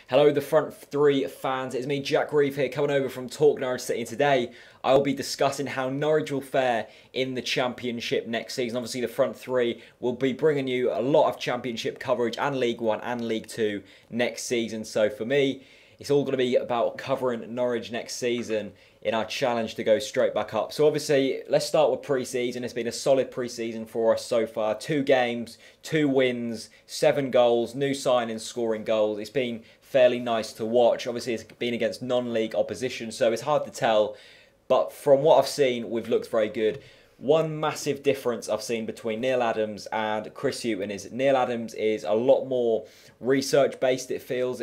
Hello, the front three fans. It's me, Jack Reeve here, coming over from TalkNorwichCity. And today, I will be discussing how Norwich will fare in the Championship next season. Obviously, the front three will be bringing you a lot of Championship coverage and League One and League Two next season. So for me, it's all going to be about covering Norwich next season in our challenge to go straight back up. So obviously, let's start with pre-season. It's been a solid pre-season for us so far. 2 games, 2 wins, 7 goals, new signings scoring goals. It's been fairly nice to watch. Obviously, it's been against non-league opposition, so it's hard to tell. But from what I've seen, we've looked very good. One massive difference I've seen between Neil Adams and Chris Hughton is Neil Adams is a lot more research-based, it feels.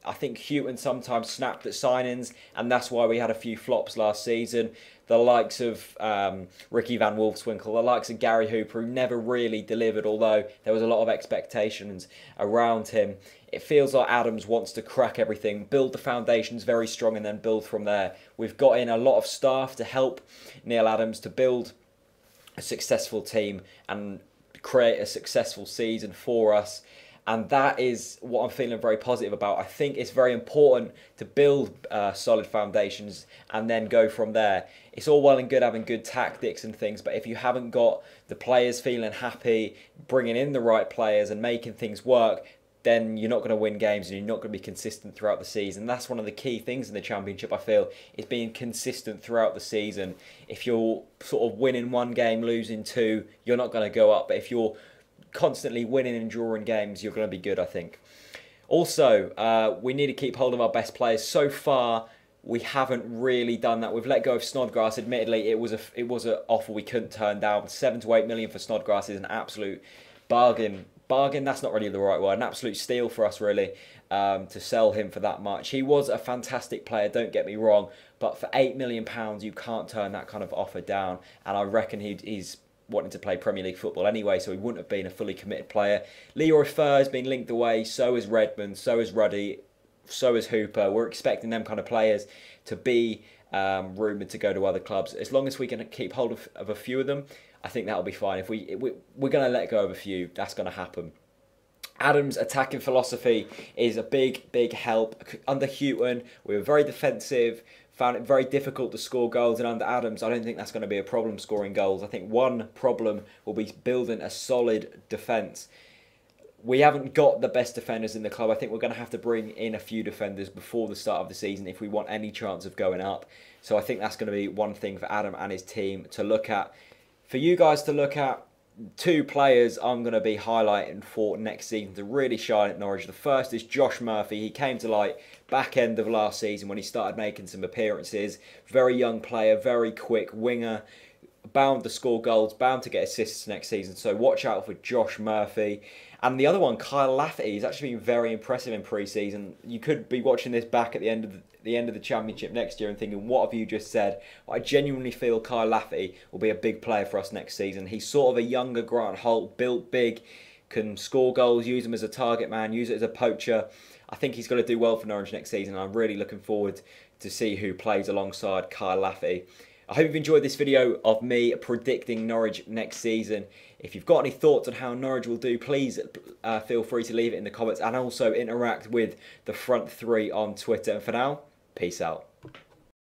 I think Hughton sometimes snapped at signings, and that's why we had a few flops last season. The likes of Ricky Van Wolfswinkel, the likes of Gary Hooper, who never really delivered, although there was a lot of expectations around him. It feels like Adams wants to crack everything, build the foundations very strong, and then build from there. We've got in a lot of staff to help Neil Adams to build a successful team and create a successful season for us. And that is what I'm feeling very positive about. I think it's very important to build solid foundations and then go from there. It's all well and good having good tactics and things, but if you haven't got the players feeling happy, bringing in the right players and making things work, then you're not going to win games and you're not going to be consistent throughout the season. That's one of the key things in the Championship, I feel, is being consistent throughout the season. If you're sort of winning 1 game, losing 2, you're not going to go up. But if you're constantly winning and drawing games, you're going to be good, I think. Also, we need to keep hold of our best players. So far, we haven't really done that. We've let go of Snodgrass. Admittedly, it was an offer we couldn't turn down. 7 to 8 million for Snodgrass is an absolute bargain. Bargain, that's not really the right word. An absolute steal for us, really, to sell him for that much. He was a fantastic player, don't get me wrong, but for £8 million, you can't turn that kind of offer down. And I reckon he's wanting to play Premier League football anyway, so he wouldn't have been a fully committed player. Leroy Fer has been linked away, so is Redmond, so is Ruddy, so is Hooper. We're expecting them kind of players to be rumoured to go to other clubs. As long as we can keep hold of a few of them, I think that'll be fine. If we're going to let go of a few, that's going to happen. Adams' attacking philosophy is a big help. Under Hughton, we were very defensive, found it very difficult to score goals, and under Adams, I don't think that's going to be a problem scoring goals. I think one problem will be building a solid defence. We haven't got the best defenders in the club. I think we're going to have to bring in a few defenders before the start of the season if we want any chance of going up. So I think that's going to be one thing for Adam and his team to look at. For you guys to look at, 2 players I'm going to be highlighting for next season to really shine at Norwich. The first is Josh Murphy. He came to light back end of last season when he started making some appearances. Very young player, very quick winger, bound to score goals, bound to get assists next season. So watch out for Josh Murphy. And the other one, Kyle Lafferty, he's actually been very impressive in pre-season. You could be watching this back at the end of the Championship next year and thinking, what have you just said? I genuinely feel Kyle Lafferty will be a big player for us next season. He's sort of a younger Grant Holt, built big, can score goals, use him as a target man, use it as a poacher. I think he's going to do well for Norwich next season. I'm really looking forward to see who plays alongside Kyle Lafferty. I hope you've enjoyed this video of me predicting Norwich next season. If you've got any thoughts on how Norwich will do, please feel free to leave it in the comments and also interact with the front three on Twitter. And for now, peace out.